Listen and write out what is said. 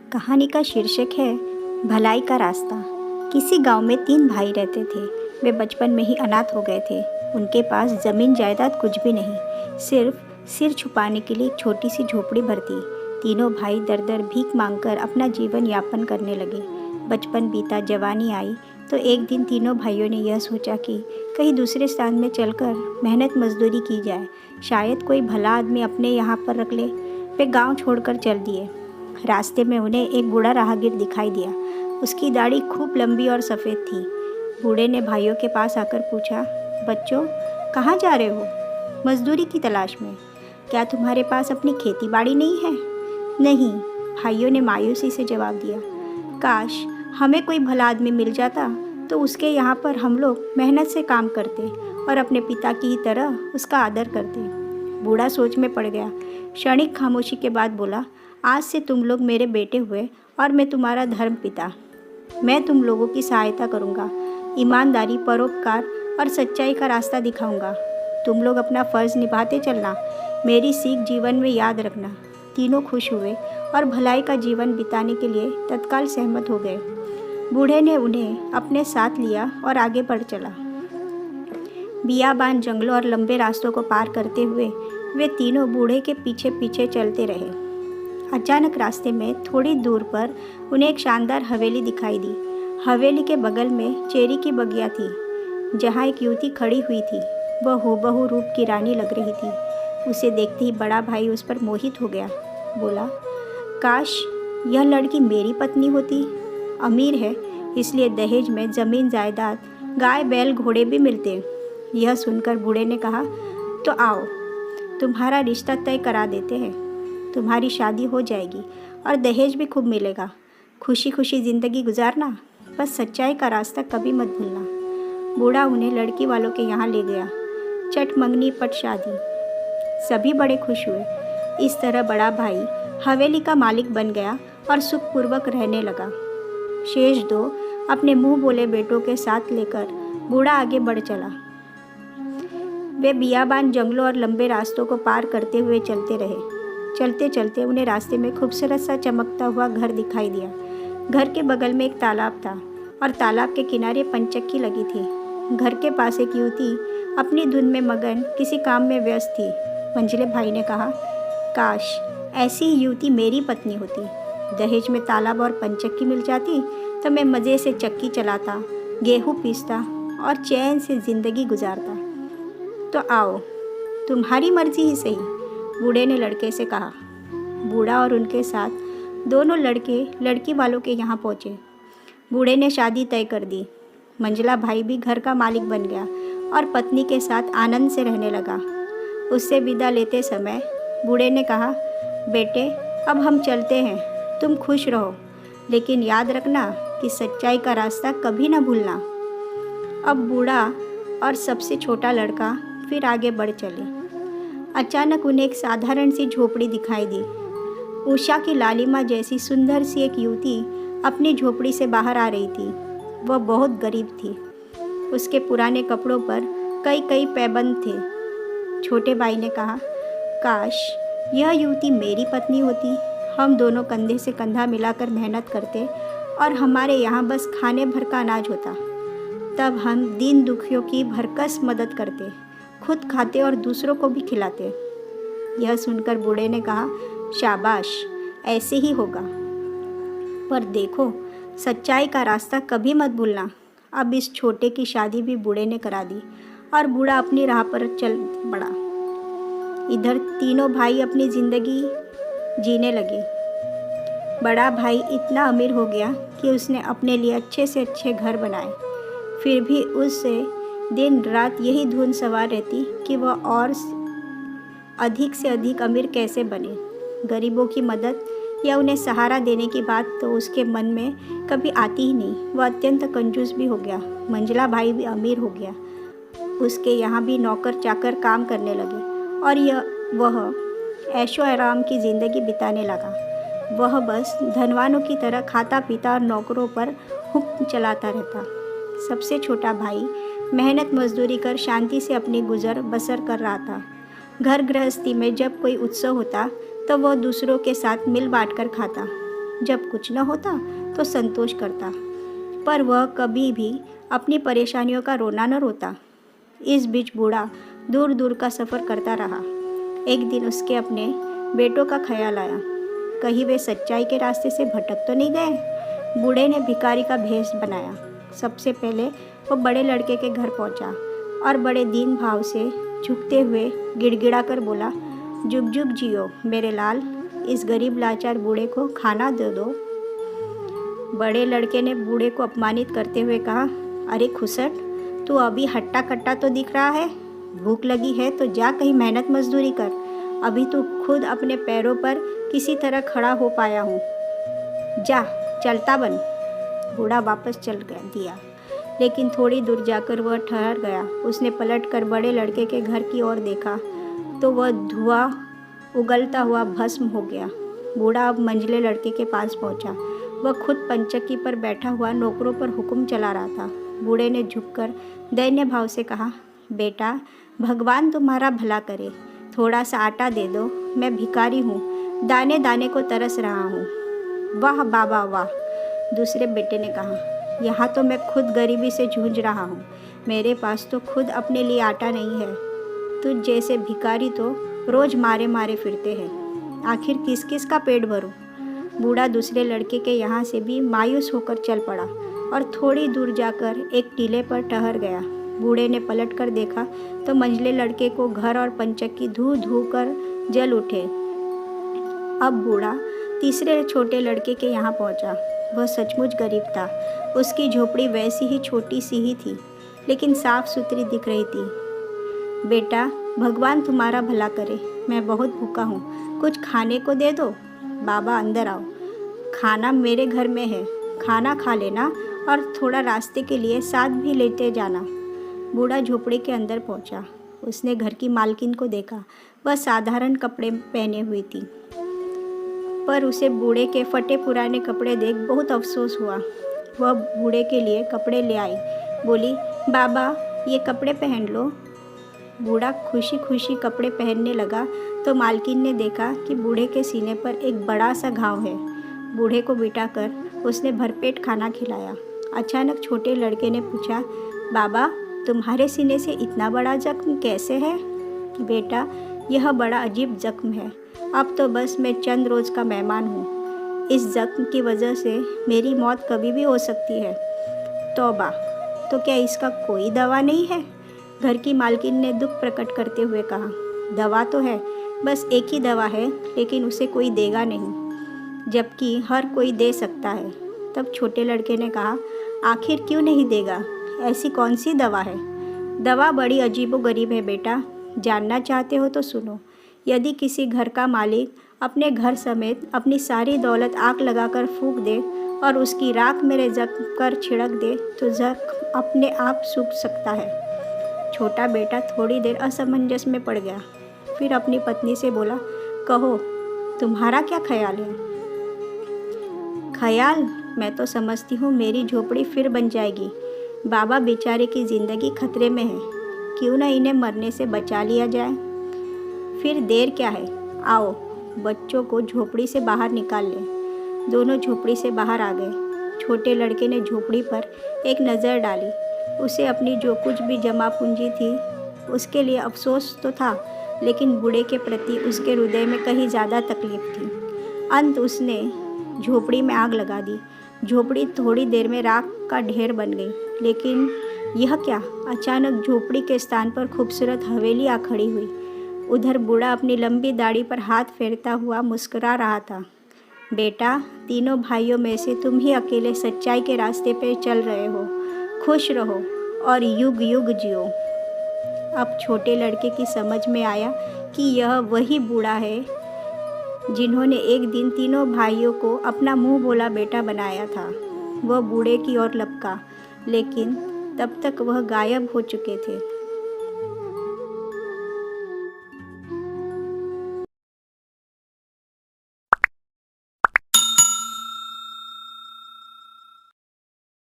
कहानी का शीर्षक है भलाई का रास्ता। किसी गांव में 3 भाई रहते थे। वे बचपन में ही अनाथ हो गए थे। उनके पास ज़मीन जायदाद कुछ भी नहीं, सिर्फ सिर छुपाने के लिए एक छोटी सी झोपड़ी भर थी। तीनों भाई दर दर भीख मांगकर अपना जीवन यापन करने लगे। बचपन बीता, जवानी आई तो एक दिन तीनों भाइयों ने यह सोचा कि कहीं दूसरे स्थान में चलकर मेहनत मजदूरी की जाए, शायद कोई भला आदमी अपने यहाँ पर रख ले। वे गांव छोड़कर चल दिए। रास्ते में उन्हें एक बूढ़ा राहगीर दिखाई दिया। उसकी दाढ़ी खूब लंबी और सफ़ेद थी। बूढ़े ने भाइयों के पास आकर पूछा, बच्चों, कहाँ जा रहे हो? मजदूरी की तलाश में। क्या तुम्हारे पास अपनी खेती बाड़ी नहीं है? नहीं, भाइयों ने मायूसी से जवाब दिया। काश हमें कोई भला आदमी मिल जाता तो उसके यहाँ पर हम लोग मेहनत से काम करते और अपने पिता की ही तरह उसका आदर करते। बूढ़ा सोच में पड़ गया। क्षणिक खामोशी के बाद बोला, आज से तुम लोग मेरे बेटे हुए और मैं तुम्हारा धर्म पिता। मैं तुम लोगों की सहायता करूँगा, ईमानदारी, परोपकार और सच्चाई का रास्ता दिखाऊँगा। तुम लोग अपना फ़र्ज़ निभाते चलना, मेरी सीख जीवन में याद रखना। तीनों खुश हुए और भलाई का जीवन बिताने के लिए तत्काल सहमत हो गए। बूढ़े ने उन्हें अपने साथ लिया और आगे बढ़ चला। बियाबान, जंगलों और लंबे रास्तों को पार करते हुए वे तीनों बूढ़े के पीछे पीछे चलते रहे। अचानक रास्ते में थोड़ी दूर पर उन्हें एक शानदार हवेली दिखाई दी। हवेली के बगल में चेरी की बगिया थी, जहाँ एक युवती खड़ी हुई थी। वह हूबहू रूप की रानी लग रही थी। उसे देखते ही बड़ा भाई उस पर मोहित हो गया। बोला, काश यह लड़की मेरी पत्नी होती। अमीर है, इसलिए दहेज में ज़मीन जायदाद, गाय बैल घोड़े भी मिलते। यह सुनकर बूढ़े ने कहा, तो आओ, तुम्हारा रिश्ता तय करा देते हैं। तुम्हारी शादी हो जाएगी और दहेज भी खूब मिलेगा। खुशी खुशी ज़िंदगी गुजारना, बस सच्चाई का रास्ता कभी मत भूलना। बूढ़ा उन्हें लड़की वालों के यहाँ ले गया। चट मंगनी पट शादी। सभी बड़े खुश हुए। इस तरह बड़ा भाई हवेली का मालिक बन गया और सुखपूर्वक रहने लगा। शेष 2 अपने मुंह बोले बेटों के साथ लेकर बूढ़ा आगे बढ़ चला। वे बियाबान, जंगलों और लंबे रास्तों को पार करते हुए चलते रहे। चलते चलते उन्हें रास्ते में खूबसूरत सा चमकता हुआ घर दिखाई दिया। घर के बगल में एक तालाब था और तालाब के किनारे पंचक्की लगी थी। घर के पास एक युवती अपनी धुन में मगन किसी काम में व्यस्त थी। मंझले भाई ने कहा, काश ऐसी ही युवती मेरी पत्नी होती। दहेज में तालाब और पंचक्की मिल जाती तो मैं मज़े से चक्की चलाता, गेहूँ पीसता और चैन से ज़िंदगी गुजारता। तो आओ, तुम्हारी मर्जी ही सही, बूढ़े ने लड़के से कहा। बूढ़ा और उनके साथ दोनों लड़के लड़की वालों के यहाँ पहुँचे। बूढ़े ने शादी तय कर दी। मंझला भाई भी घर का मालिक बन गया और पत्नी के साथ आनंद से रहने लगा। उससे विदा लेते समय बूढ़े ने कहा, बेटे, अब हम चलते हैं। तुम खुश रहो, लेकिन याद रखना कि सच्चाई का रास्ता कभी ना भूलना। अब बूढ़ा और सबसे छोटा लड़का फिर आगे बढ़ चले। अचानक उन्हें एक साधारण सी झोपड़ी दिखाई दी। उषा की लालिमा जैसी सुंदर सी एक युवती अपनी झोपड़ी से बाहर आ रही थी। वह बहुत गरीब थी। उसके पुराने कपड़ों पर कई कई पैबंद थे। छोटे भाई ने कहा, काश यह युवती मेरी पत्नी होती। हम दोनों कंधे से कंधा मिलाकर मेहनत करते और हमारे यहाँ बस खाने भर का अनाज होता। तब हम दीन दुखियों की भरकस मदद करते, खुद खाते और दूसरों को भी खिलाते। यह सुनकर बूढ़े ने कहा, शाबाश, ऐसे ही होगा। पर देखो, सच्चाई का रास्ता कभी मत भूलना। अब इस छोटे की शादी भी बूढ़े ने करा दी और बूढ़ा अपनी राह पर चल पड़ा। इधर तीनों भाई अपनी ज़िंदगी जीने लगे। बड़ा भाई इतना अमीर हो गया कि उसने अपने लिए अच्छे से अच्छे घर बनाए। फिर भी उससे दिन रात यही धुन सवार रहती कि वह और अधिक से अधिक अमीर कैसे बने। गरीबों की मदद या उन्हें सहारा देने की बात तो उसके मन में कभी आती ही नहीं। वह अत्यंत कंजूस भी हो गया। मंझला भाई भी अमीर हो गया। उसके यहाँ भी नौकर चाकर काम करने लगे और वह ऐशो आराम की ज़िंदगी बिताने लगा। वह बस धनवानों की तरह खाता पीता और नौकरों पर हुक्म चलाता रहता। सबसे छोटा भाई मेहनत मजदूरी कर शांति से अपनी गुजर बसर कर रहा था। घर गृहस्थी में जब कोई उत्सव होता तो वह दूसरों के साथ मिल बांट कर खाता। जब कुछ न होता तो संतोष करता, पर वह कभी भी अपनी परेशानियों का रोना न रोता। इस बीच बूढ़ा दूर दूर का सफ़र करता रहा। एक दिन उसके अपने बेटों का ख्याल आया, कहीं वे सच्चाई के रास्ते से भटक तो नहीं गए। बूढ़े ने भिखारी का भेष बनाया। सबसे पहले वो बड़े लड़के के घर पहुंचा और बड़े दीन भाव से झुकते हुए गिड़गिड़ा कर बोला, जुग जुग जियो मेरे लाल, इस गरीब लाचार बूढ़े को खाना दे दो। बड़े लड़के ने बूढ़े को अपमानित करते हुए कहा, अरे खुसट, तू अभी हट्टा कट्टा तो दिख रहा है। भूख लगी है तो जा कहीं मेहनत मजदूरी कर। अभी तो खुद अपने पैरों पर किसी तरह खड़ा हो पाया हूँ। जा चलता बन। बूढ़ा वापस चल दिया, लेकिन थोड़ी दूर जाकर वह ठहर गया। उसने पलटकर बड़े लड़के के घर की ओर देखा तो वह धुआं उगलता हुआ भस्म हो गया। बूढ़ा अब मंझले लड़के के पास पहुंचा। वह खुद पंचक्की पर बैठा हुआ नौकरों पर हुक्म चला रहा था। बूढ़े ने झुककर दैन्य भाव से कहा, बेटा भगवान तुम्हारा भला करे, थोड़ा सा आटा दे दो, मैं भिखारी हूँ, दाने दाने को तरस रहा हूँ। वाह बाबा वाह, दूसरे बेटे ने कहा, यहाँ तो मैं खुद गरीबी से जूझ रहा हूँ, मेरे पास तो खुद अपने लिए आटा नहीं है। तुझ जैसे भिखारी तो रोज़ मारे मारे फिरते हैं, आखिर किस किस का पेट भरूं। बूढ़ा दूसरे लड़के के यहाँ से भी मायूस होकर चल पड़ा और थोड़ी दूर जाकर एक टीले पर ठहर गया। बूढ़े ने पलट कर देखा तो मंझले लड़के को घर और पंचक्की धू धू कर जल उठे। अब बूढ़ा तीसरे छोटे लड़के के यहाँ पहुँचा। वह सचमुच गरीब था। उसकी झोपड़ी वैसी ही छोटी सी ही थी, लेकिन साफ सुथरी दिख रही थी। बेटा भगवान तुम्हारा भला करे, मैं बहुत भूखा हूँ, कुछ खाने को दे दो। बाबा अंदर आओ, खाना मेरे घर में है, खाना खा लेना और थोड़ा रास्ते के लिए साथ भी लेते जाना। बूढ़ा झोपड़ी के अंदर पहुँचा। उसने घर की मालकिन को देखा। वह साधारण कपड़े पहने हुई थी, पर उसे बूढ़े के फटे पुराने कपड़े देख बहुत अफसोस हुआ। वह बूढ़े के लिए कपड़े ले आई, बोली, बाबा ये कपड़े पहन लो। बूढ़ा खुशी खुशी कपड़े पहनने लगा तो मालकिन ने देखा कि बूढ़े के सीने पर एक बड़ा सा घाव है। बूढ़े को बिठाकर उसने भरपेट खाना खिलाया। अचानक छोटे लड़के ने पूछा, बाबा तुम्हारे सीने से इतना बड़ा जख्म कैसे है? बेटा यह बड़ा अजीब जख्म है, अब तो बस मैं चंद रोज़ का मेहमान हूँ। इस जख्म की वजह से मेरी मौत कभी भी हो सकती है। तौबा, तो क्या इसका कोई दवा नहीं है? घर की मालकिन ने दुख प्रकट करते हुए कहा, दवा तो है, बस एक ही दवा है, लेकिन उसे कोई देगा नहीं, जबकि हर कोई दे सकता है। तब छोटे लड़के ने कहा, आखिर क्यों नहीं देगा? ऐसी कौन सी दवा है? दवा बड़ी अजीबोगरीब है बेटा, जानना चाहते हो तो सुनो। यदि किसी घर का मालिक अपने घर समेत अपनी सारी दौलत आग लगाकर फूंक दे और उसकी राख मेरे जख्म पर छिड़क दे तो जख्म अपने आप सूख सकता है। छोटा बेटा थोड़ी देर असमंजस में पड़ गया, फिर अपनी पत्नी से बोला, कहो तुम्हारा क्या ख्याल है? ख्याल? मैं तो समझती हूँ मेरी झोपड़ी फिर बन जाएगी। बाबा बेचारे की ज़िंदगी खतरे में है, क्यों न इन्हें मरने से बचा लिया जाए। फिर देर क्या है, आओ बच्चों को झोपड़ी से बाहर निकाल लें। दोनों झोपड़ी से बाहर आ गए। छोटे लड़के ने झोपड़ी पर एक नज़र डाली। उसे अपनी जो कुछ भी जमा पूंजी थी उसके लिए अफसोस तो था, लेकिन बूढ़े के प्रति उसके हृदय में कहीं ज़्यादा तकलीफ थी। अंत उसने झोपड़ी में आग लगा दी। झोपड़ी थोड़ी देर में राख का ढेर बन गई, लेकिन यह क्या, अचानक झोपड़ी के स्थान पर खूबसूरत हवेली आ खड़ी हुई। उधर बूढ़ा अपनी लंबी दाढ़ी पर हाथ फेरता हुआ मुस्कुरा रहा था। बेटा तीनों भाइयों में से तुम ही अकेले सच्चाई के रास्ते पर चल रहे हो, खुश रहो और युग युग जियो। अब छोटे लड़के की समझ में आया कि यह वही बूढ़ा है जिन्होंने एक दिन तीनों भाइयों को अपना मुंह बोला बेटा बनाया था। वह बूढ़े की ओर लपका, लेकिन तब तक वह गायब हो चुके थे।